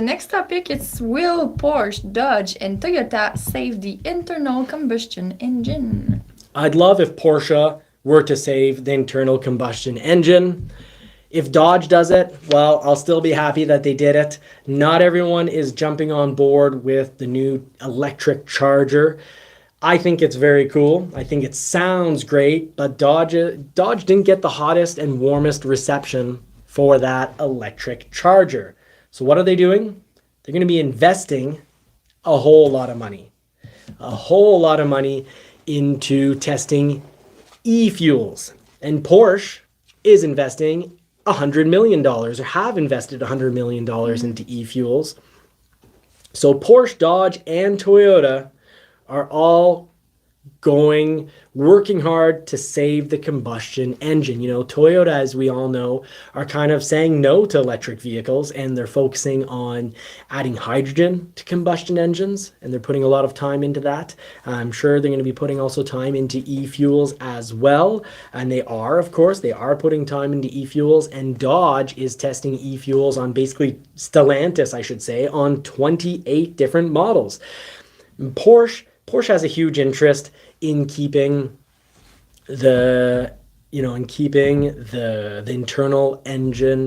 The next topic is, will Porsche, Dodge, and Toyota save the internal combustion engine? I'd love if Porsche were to save the internal combustion engine. If Dodge does it, well, I'll still be happy that they did it. Not everyone is jumping on board with the new electric Charger. I think it's very cool. I think it sounds great, but Dodge didn't get the hottest and warmest reception for that electric Charger. So what are they doing? They're going to be investing a whole lot of money. A whole lot of money into testing e-fuels. And Porsche is investing $100 million, or have invested $100 million into e-fuels. So Porsche, Dodge, and Toyota are all working hard to save the combustion engine. Toyota, as we all know, are kind of saying no to electric vehicles, and they're focusing on adding hydrogen to combustion engines, and they're putting a lot of time into that. I'm sure they're going to be putting also time into e-fuels as well, and they are putting time into e-fuels, and Dodge is testing e-fuels on basically Stellantis, I should say, on 28 different models. And Porsche has a huge interest in keeping the internal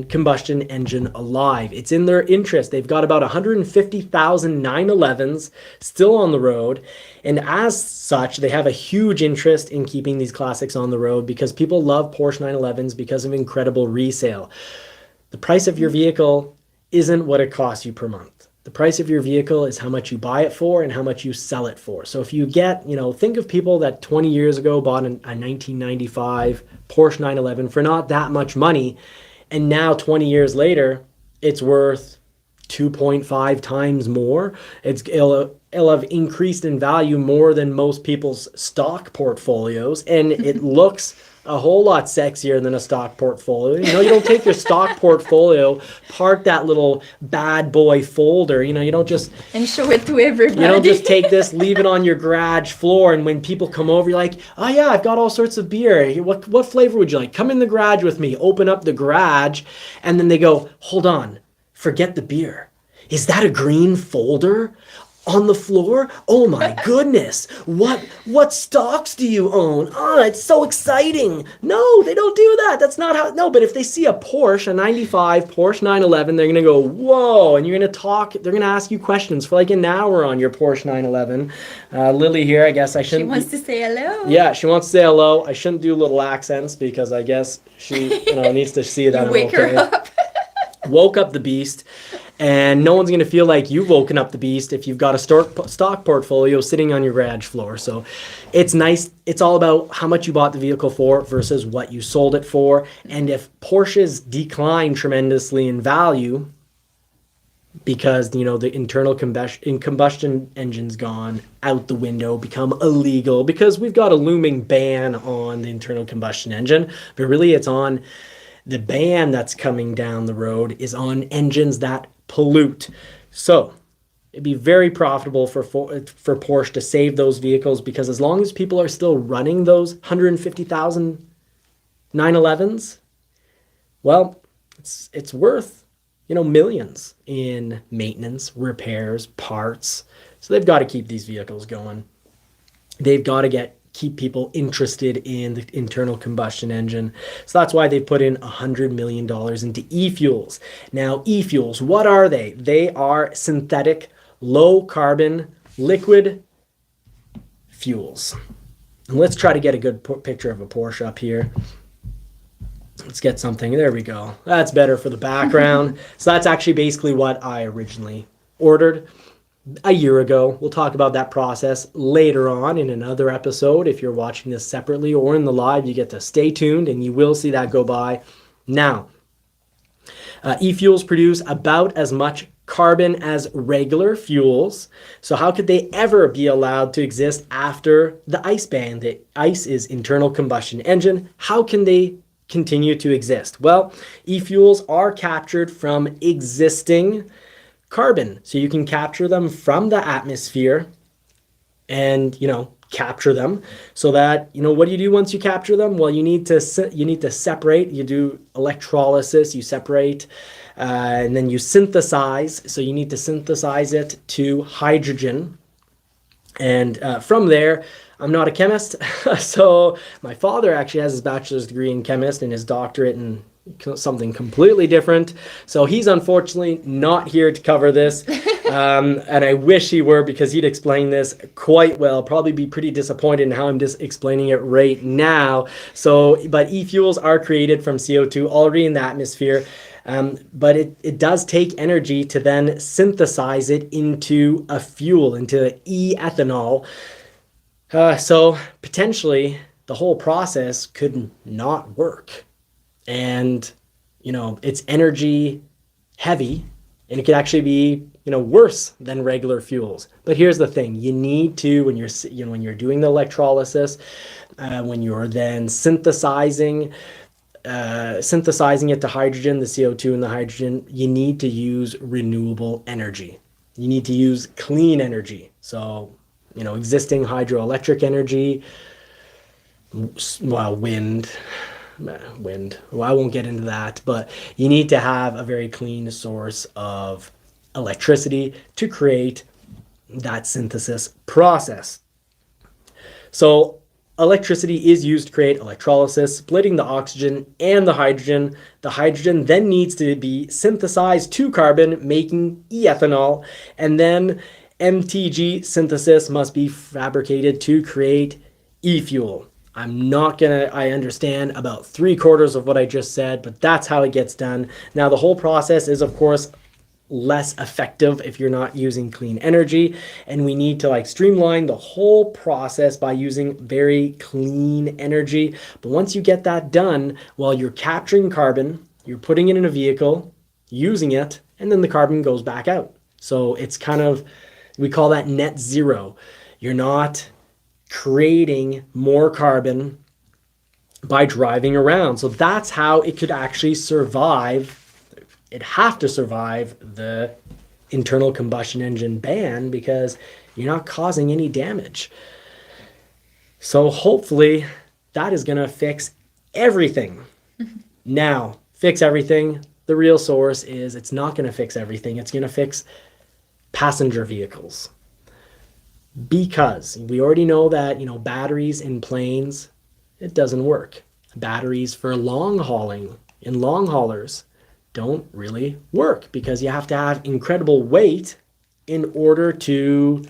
combustion engine alive. It's in their interest. They've got about 150,000 911s still on the road, and as such, they have a huge interest in keeping these classics on the road because people love Porsche 911s because of incredible resale. The price of your vehicle isn't what it costs you per month. The price of your vehicle is how much you buy it for and how much you sell it for. So if you get, think of people that 20 years ago bought a 1995 Porsche 911 for not that much money, and now 20 years later, it's worth 2.5 times more. It'll have increased in value more than most people's stock portfolios, and it looks a whole lot sexier than a stock portfolio. You don't take your stock portfolio, park that little bad boy folder. You don't just and show it to everybody. You don't just take this, leave it on your garage floor, and when people come over, you're like, oh yeah, I've got all sorts of beer. What flavor would you like? Come in the garage with me. Open up the garage, and then they go, hold on, forget the beer. Is that a green folder on the floor? Oh my goodness. What stocks do you own? Oh, it's so exciting. No, they don't do that. That's not how. No, but if they see a Porsche, a 95 Porsche 911, they're going to go, whoa. And you're going to talk. They're going to ask you questions for like an hour on your Porsche 911. Lily here, I guess I shouldn't. She wants to say hello. Yeah, she wants to say hello. I shouldn't do little accents because I guess she needs to see that I'm okay. Wake her up. Woke up the beast. And no one's going to feel like you've woken up the beast if you've got a stock portfolio sitting on your garage floor. So it's nice. It's all about how much you bought the vehicle for versus what you sold it for. And if Porsches decline tremendously in value because, the internal combustion engine's gone out the window, become illegal, because we've got a looming ban on the internal combustion engine, but really it's on the ban that's coming down the road is on engines that pollute. So it'd be very profitable for Porsche to save those vehicles, because as long as people are still running those 150,000 911s, well, it's worth millions in maintenance, repairs, parts. So they've got to keep these vehicles going. They've got to keep people interested in the internal combustion engine. So that's why they put in $100 million into e-fuels. Now, e-fuels, what are they? They are synthetic, low-carbon, liquid fuels. And let's try to get a good picture of a Porsche up here. Let's get something. There we go. That's better for the background. So that's actually basically what I originally ordered a year ago. We'll talk about that process later on in another episode. If you're watching this separately or in the live, you get to stay tuned and you will see that go by. Now, e-fuels produce about as much carbon as regular fuels. So how could they ever be allowed to exist after the ICE ban? The ICE is internal combustion engine. How can they continue to exist? Well, e-fuels are captured from existing carbon. So you can capture them from the atmosphere and, capture them, so that, what do you do once you capture them? Well, you need to separate. You do electrolysis, you separate, and then you synthesize. So you need to synthesize it to hydrogen, and from there, I'm not a chemist, so my father actually has his bachelor's degree in chemist and his doctorate in something completely different. So he's unfortunately not here to cover this. And I wish he were, because he'd explain this quite well. Probably be pretty disappointed in how I'm just explaining it right now. But e-fuels are created from CO2 already in the atmosphere. But it does take energy to then synthesize it into a fuel, into e-ethanol. So potentially the whole process could not work. And, it's energy heavy, and it could actually be, worse than regular fuels. But here's the thing: you need to, when you're doing the electrolysis, when you're then synthesizing it to hydrogen, the CO2 and the hydrogen, you need to use renewable energy. You need to use clean energy. So, existing hydroelectric energy, well, wind. Well, I won't get into that, but you need to have a very clean source of electricity to create that synthesis process. So electricity is used to create electrolysis, splitting the oxygen and the hydrogen. The hydrogen then needs to be synthesized to carbon, making e-ethanol, and then MTG synthesis must be fabricated to create e-fuel. I understand about 3/4 of what I just said, but that's how it gets done. Now, the whole process is, of course, less effective if you're not using clean energy, and we need to streamline the whole process by using very clean energy. But once you get that done, well, you're capturing carbon, you're putting it in a vehicle, using it, and then the carbon goes back out. So it's we call that net zero. You're not creating more carbon by driving around. So that's how it could actually survive. It'd have to survive the internal combustion engine ban, because you're not causing any damage. So hopefully that is going to fix everything. Now, fix everything. The real source is it's not going to fix everything. It's going to fix passenger vehicles. Because we already know that, batteries in planes, it doesn't work. Batteries for long hauling in long haulers don't really work, because you have to have incredible weight in order to,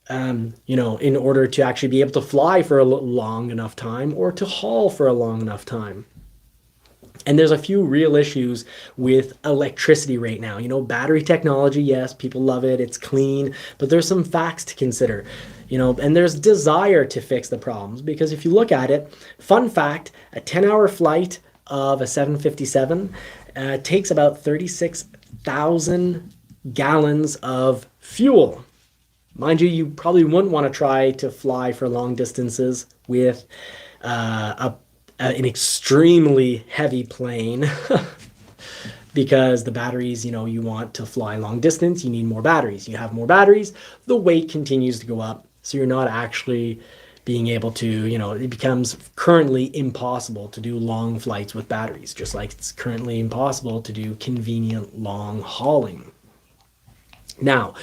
actually be able to fly for a long enough time, or to haul for a long enough time. And there's a few real issues with electricity right now. Battery technology, yes, people love it, it's clean, but there's some facts to consider. And there's desire to fix the problems, because if you look at it, fun fact, a 10-hour flight of a 757 takes about 36,000 gallons of fuel. Mind you, you probably wouldn't want to try to fly for long distances with an extremely heavy plane because the batteries, you want to fly long distance, you need more batteries. You have more batteries, the weight continues to go up. So you're not actually being able to, it becomes currently impossible to do long flights with batteries, just like it's currently impossible to do convenient long hauling. Now,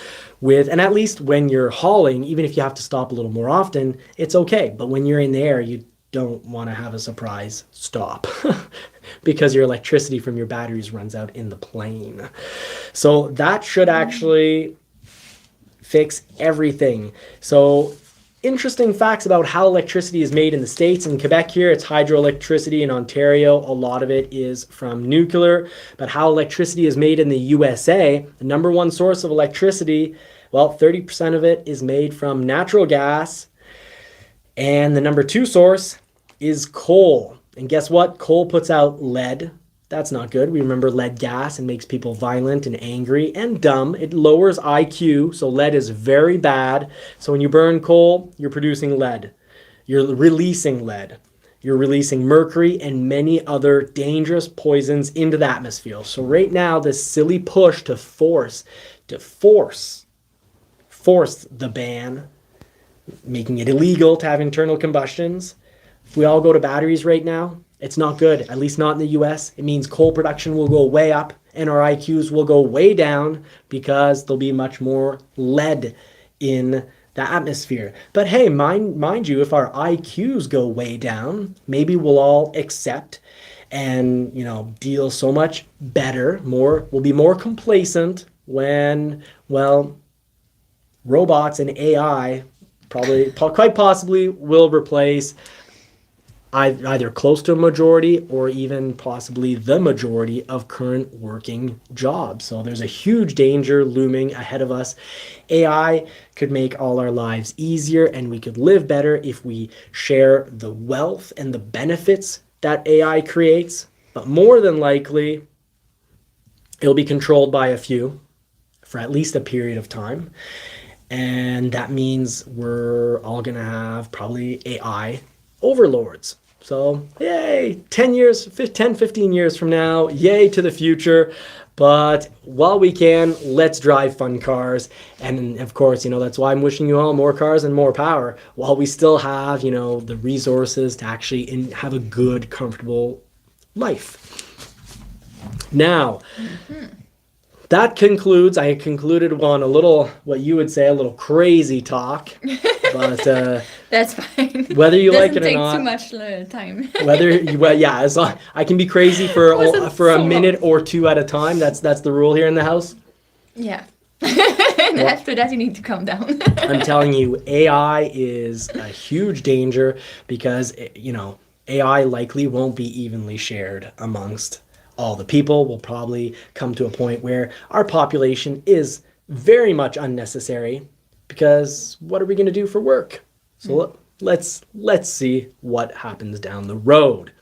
and at least when you're hauling, even if you have to stop a little more often, it's okay. But when you're in the air, you don't want to have a surprise stop because your electricity from your batteries runs out in the plane. So that should actually fix everything. So interesting facts about how electricity is made in the States. In Quebec here, it's hydroelectricity. In Ontario, a lot of it is from nuclear. But how electricity is made in the USA, the number one source of electricity, well, 30% of it is made from natural gas. And the number two source is coal. And guess what? Coal puts out lead. That's not good. We remember lead gas and makes people violent and angry and dumb. It lowers IQ, so lead is very bad. So when you burn coal, you're producing lead. You're releasing lead. You're releasing mercury and many other dangerous poisons into the atmosphere. So right now, this silly push to force the ban making it illegal to have internal combustions. If we all go to batteries right now, it's not good, at least not in the US. It means coal production will go way up and our IQs will go way down because there'll be much more lead in the atmosphere. But hey, mind you, if our IQs go way down, maybe we'll all accept and, you know, deal so much better, we'll be more complacent when, well, robots and AI quite possibly will replace either close to a majority or even possibly the majority of current working jobs. So there's a huge danger looming ahead of us. AI could make all our lives easier and we could live better if we share the wealth and the benefits that AI creates. But more than likely, it'll be controlled by a few for at least a period of time. And that means we're all going to have probably AI overlords. So, yay, 10, 15 years from now, yay to the future. But while we can, let's drive fun cars. And of course, you know, that's why I'm wishing you all more cars and more power while we still have, you know, the resources to actually have a good, comfortable life. Now, that concludes, I concluded on a little, what you would say, a little crazy talk. But that's fine. Whether you like it or not, doesn't take too much time. As long, I can be crazy for a minute or two at a time. That's the rule here in the house. Yeah. And after that, you need to calm down. I'm telling you, AI is a huge danger because, you know, AI likely won't be evenly shared amongst all the people. We'll probably come to a point where our population is very much unnecessary because what are we going to do for work? So let's see what happens down the road.